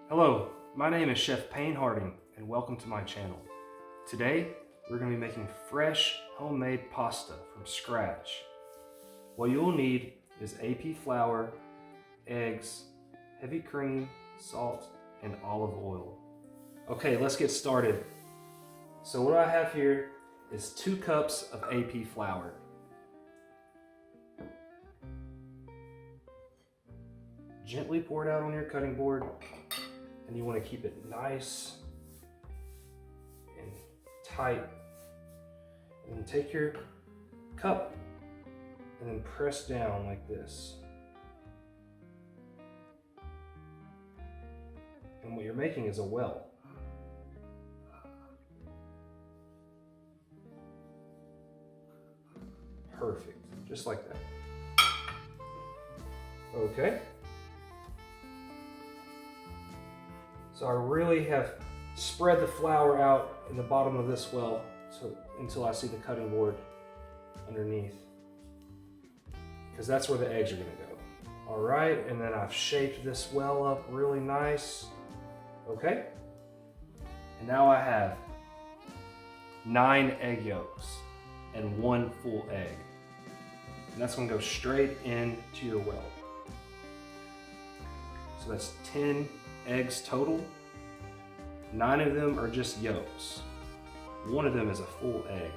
Hello, my name is Chef Payne and welcome to my channel. Today, we're going to be making fresh homemade pasta from scratch. What you'll need is AP flour, eggs, heavy cream, salt, and olive oil. Okay, let's get started. So what I have here is 2 cups of AP flour. Gently pour it out on your cutting board, and you want to keep it nice and tight. And then take your cup and then press down like this. And what you're making is a well. Perfect, just like that. Okay. So I really have spread the flour out in the bottom of this well until I see the cutting board underneath, because that's where the eggs are going to go. All right, and then I've shaped this well up really nice. Okay, and now I have 9 egg yolks and 1 full egg, and that's going to go straight into your well. So that's 10 eggs total. 9 of them are just yolks. 1 of them is a full egg.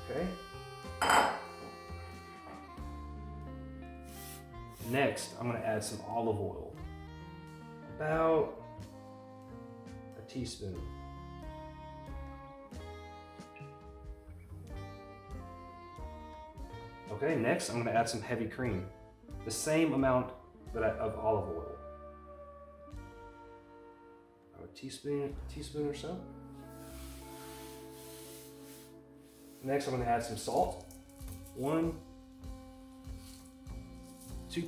Okay. Next, I'm going to add some olive oil. About a teaspoon. Okay, next I'm going to add some heavy cream. The same amount of olive oil. A teaspoon or so. Next, I'm going to add some salt. 2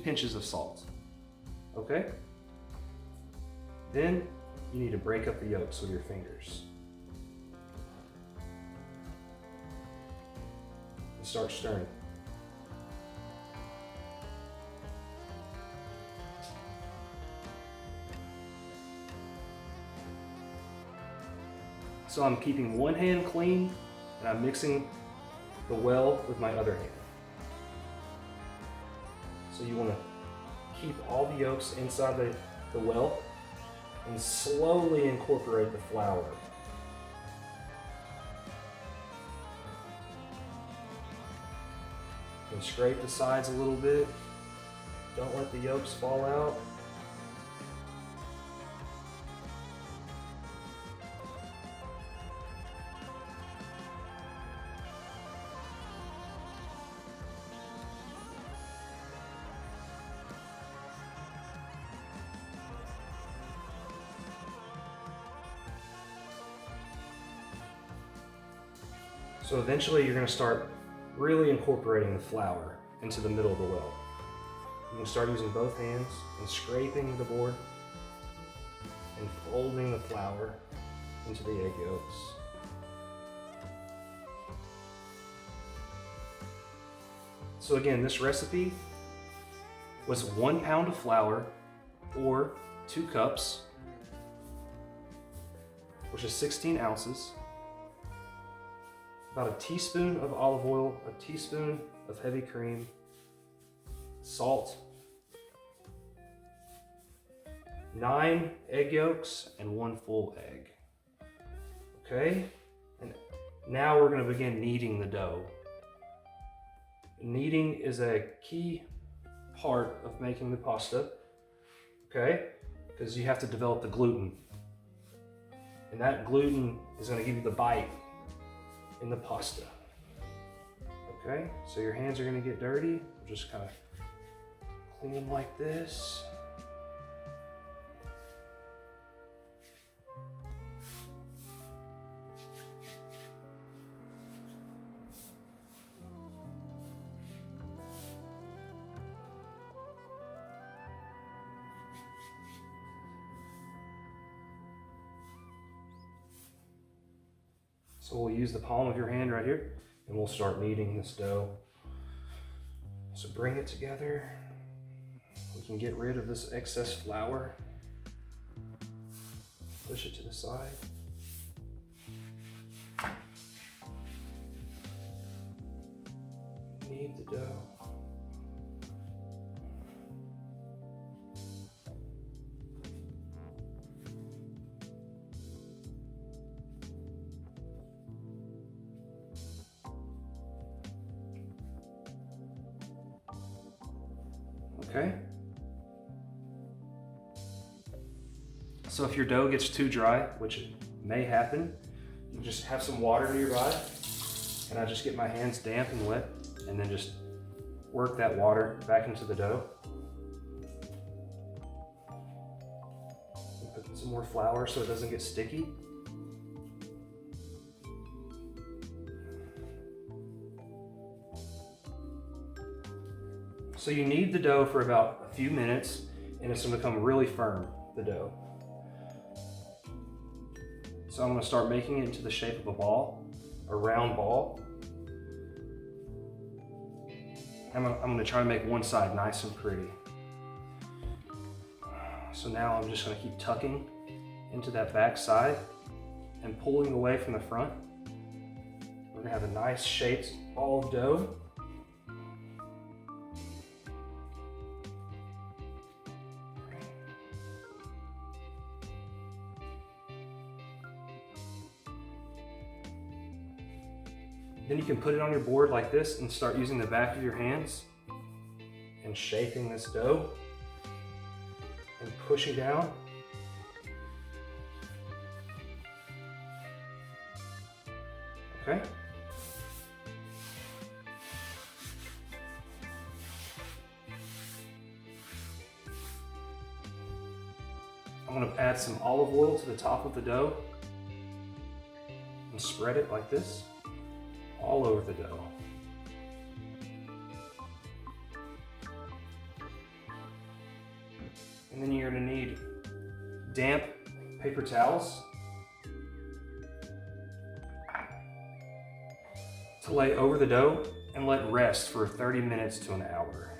pinches of salt. Okay? Then you need to break up the yolks with your fingers. And start stirring. So I'm keeping one hand clean and I'm mixing the well with my other hand. So you want to keep all the yolks inside the well and slowly incorporate the flour. And scrape the sides a little bit. Don't let the yolks fall out. So eventually you're going to start really incorporating the flour into the middle of the well. You can start using both hands and scraping the board and folding the flour into the egg yolks. So again, this recipe was 1 pound of flour or 2 cups, which is 16 ounces. About a teaspoon of olive oil, a teaspoon of heavy cream, salt, 9 egg yolks, and 1 full egg. Okay, and now we're going to begin kneading the dough. Kneading is a key part of making the pasta, okay, because you have to develop the gluten. And that gluten is going to give you the bite in the pasta. Okay, so your hands are going to get dirty. Just kind of clean them like this. So we'll use the palm of your hand right here and we'll start kneading this dough. So bring it together. We can get rid of this excess flour. push it to the side. Knead the dough. Okay. So if your dough gets too dry, which may happen, you just have some water nearby, and I just get my hands damp and wet, and then just work that water back into the dough. And put some more flour so it doesn't get sticky. So you knead the dough for about a few minutes, and it's going to become really firm, the dough. So I'm going to start making it into the shape of a ball, a round ball. I'm going to try to make one side nice and pretty. So now I'm just going to keep tucking into that back side and pulling away from the front. We're going to have a nice shaped ball of dough. Then you can put it on your board like this and start using the back of your hands and shaping this dough and pushing down. Okay. I'm going to add some olive oil to the top of the dough and spread it like this all over the dough. And then you're going to need damp paper towels to lay over the dough and let rest for 30 minutes to an hour.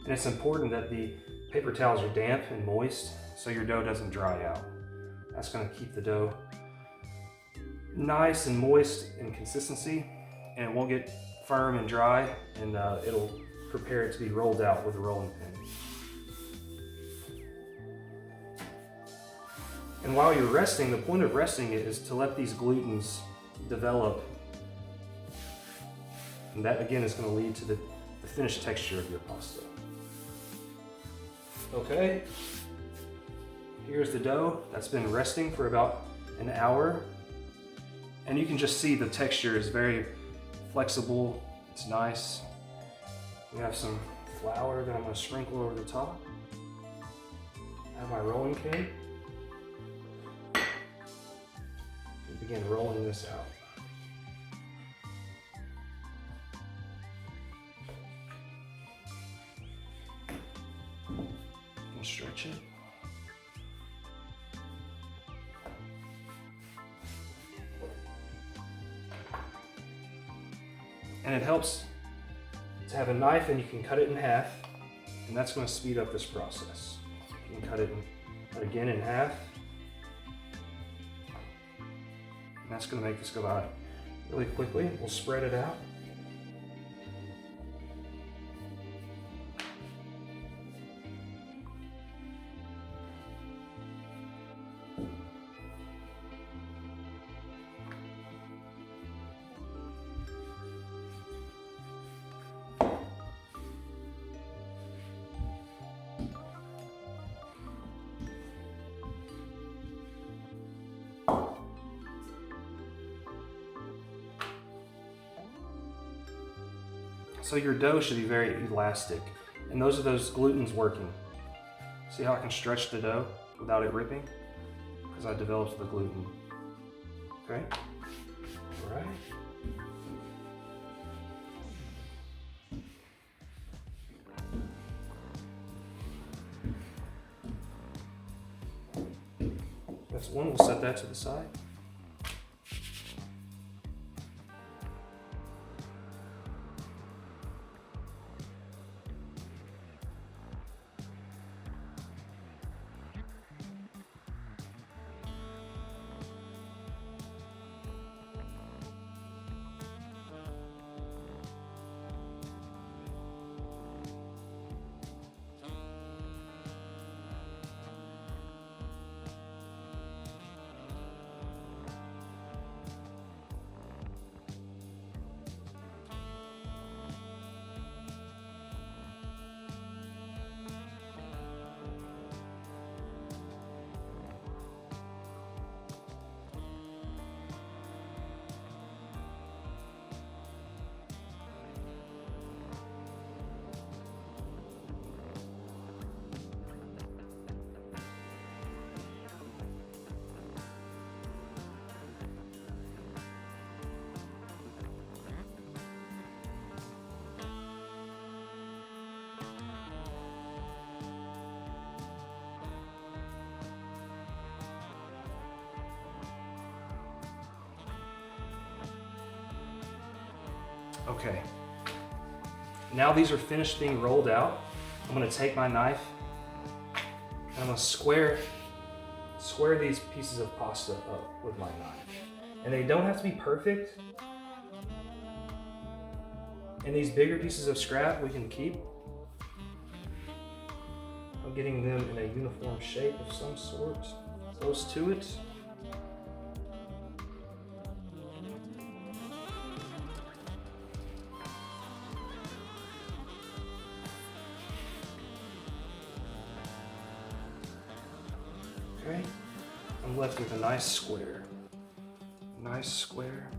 And it's important that the paper towels are damp and moist so your dough doesn't dry out. That's going to keep the dough nice and moist in consistency, and it won't get firm and dry, and it'll prepare it to be rolled out with a rolling pin. And while you're resting, the point of resting it is to let these glutens develop. And that again is going to lead to the finished texture of your pasta. Okay, here's the dough that's been resting for about an hour. And you can just see the texture is very flexible, it's nice. We have some flour that I'm going to sprinkle over the top. I have my rolling pin. And begin rolling this out. And stretch it. And it helps to have a knife, and you can cut it in half, and that's going to speed up this process. You can cut it again in half, and that's going to make this go by really quickly. We'll spread it out. So your dough should be very elastic, and those are those glutens working. See how I can stretch the dough without it ripping? Because I developed the gluten. Okay? All right. That's one, we'll set that to the side. Okay. Now these are finished being rolled out. I'm gonna take my knife and I'm gonna square these pieces of pasta up with my knife. And they don't have to be perfect. And these bigger pieces of scrap we can keep. I'm getting them in a uniform shape of some sort, close to it. Okay, I'm left with a nice square. Nice square.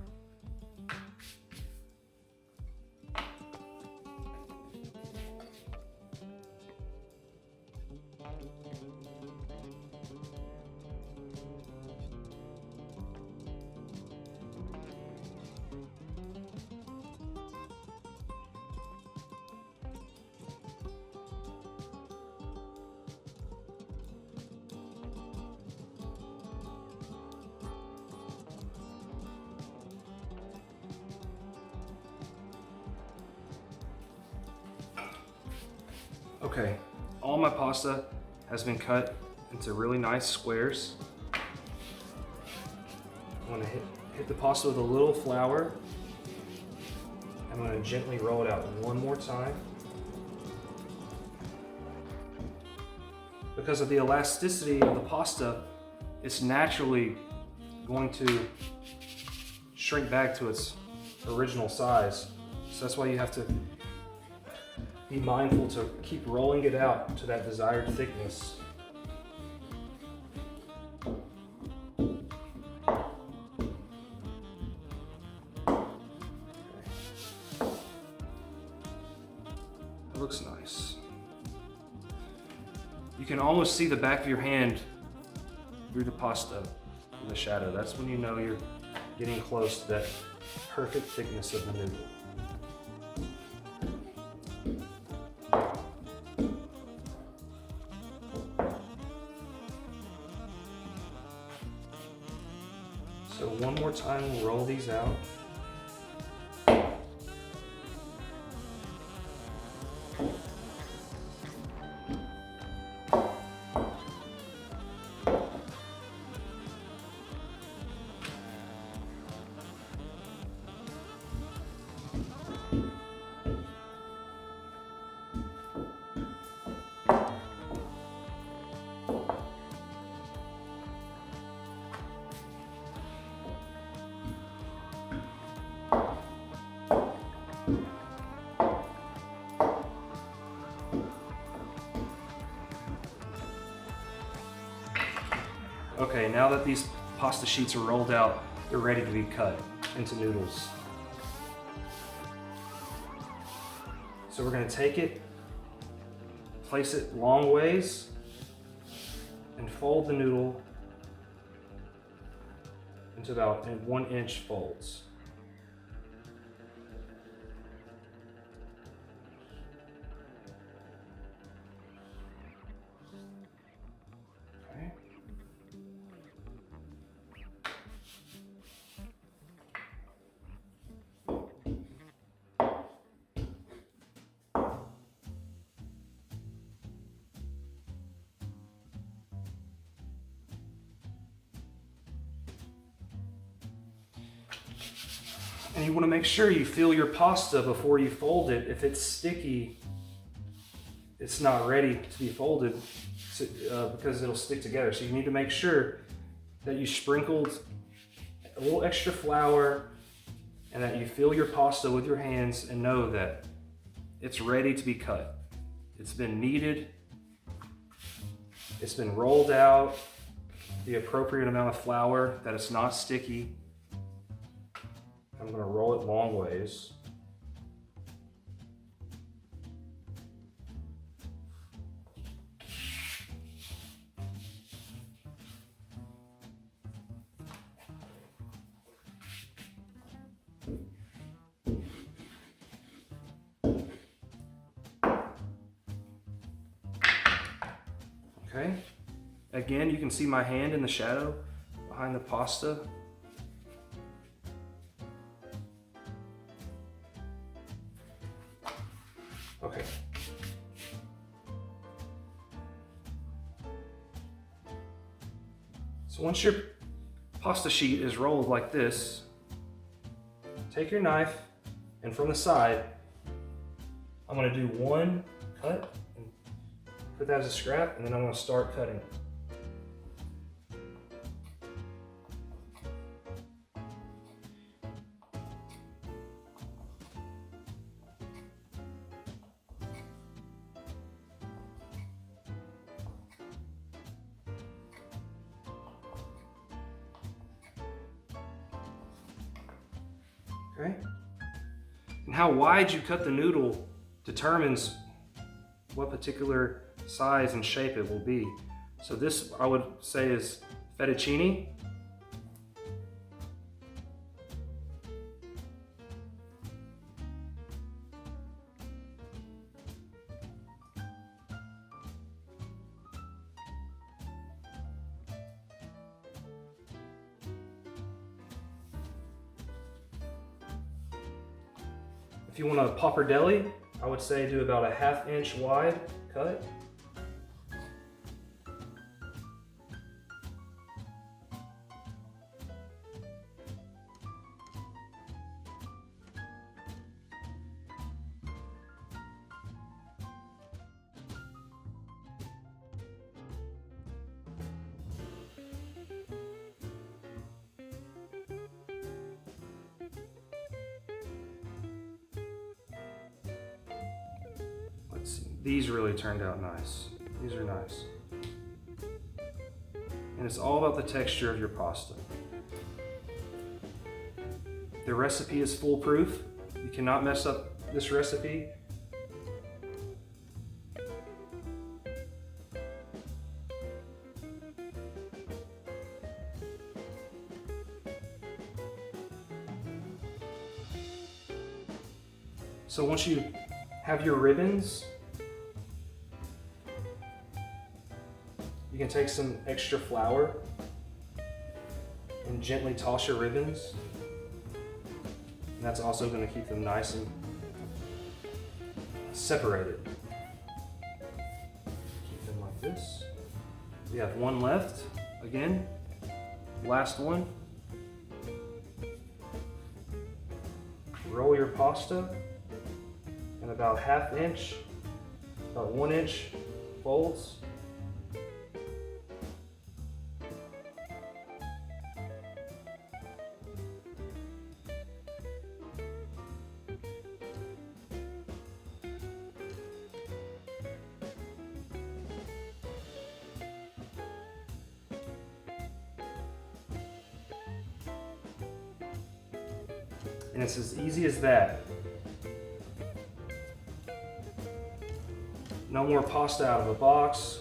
Okay, all my pasta has been cut into really nice squares. I'm gonna hit the pasta with a little flour. I'm gonna gently roll it out one more time. Because of the elasticity of the pasta, it's naturally going to shrink back to its original size. So that's why you have to be mindful to keep rolling it out to that desired thickness. It looks nice. You can almost see the back of your hand through the pasta in the shadow. That's when you know you're getting close to that perfect thickness of the noodle. So one more time, we'll roll these out. Okay, now that these pasta sheets are rolled out, they're ready to be cut into noodles. So we're going to take it, place it long ways, and fold the noodle into about 1-inch folds. And you want to make sure you feel your pasta before you fold it. If it's sticky, it's not ready to be folded because it'll stick together. So you need to make sure that you sprinkled a little extra flour and that you feel your pasta with your hands and know that it's ready to be cut. It's been kneaded, it's been rolled out, the appropriate amount of flour, that it's not sticky. I'm going to roll it long ways. Okay. Again, you can see my hand in the shadow behind the pasta. Okay. So once your pasta sheet is rolled like this, take your knife and from the side, I'm going to do one cut and put that as a scrap, and then I'm going to start cutting. Okay? And how wide you cut the noodle determines what particular size and shape it will be. So this, I would say, is fettuccine. If you want a pappardelle, I would say do about a 1/2 inch wide cut. Let's see, these really turned out nice. These are nice. And it's all about the texture of your pasta. The recipe is foolproof. You cannot mess up this recipe. So once you have your ribbons, you can take some extra flour and gently toss your ribbons. And that's also going to keep them nice and separated. Keep them like this. We have one left. Again, last one. Roll your pasta in about 1/2 inch, about 1 inch folds. And it's as easy as that. No more pasta out of a box.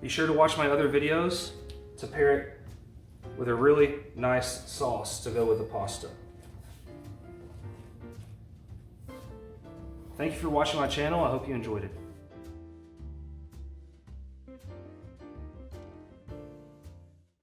Be sure to watch my other videos to pair it with a really nice sauce to go with the pasta. Thank you for watching my channel. I hope you enjoyed it.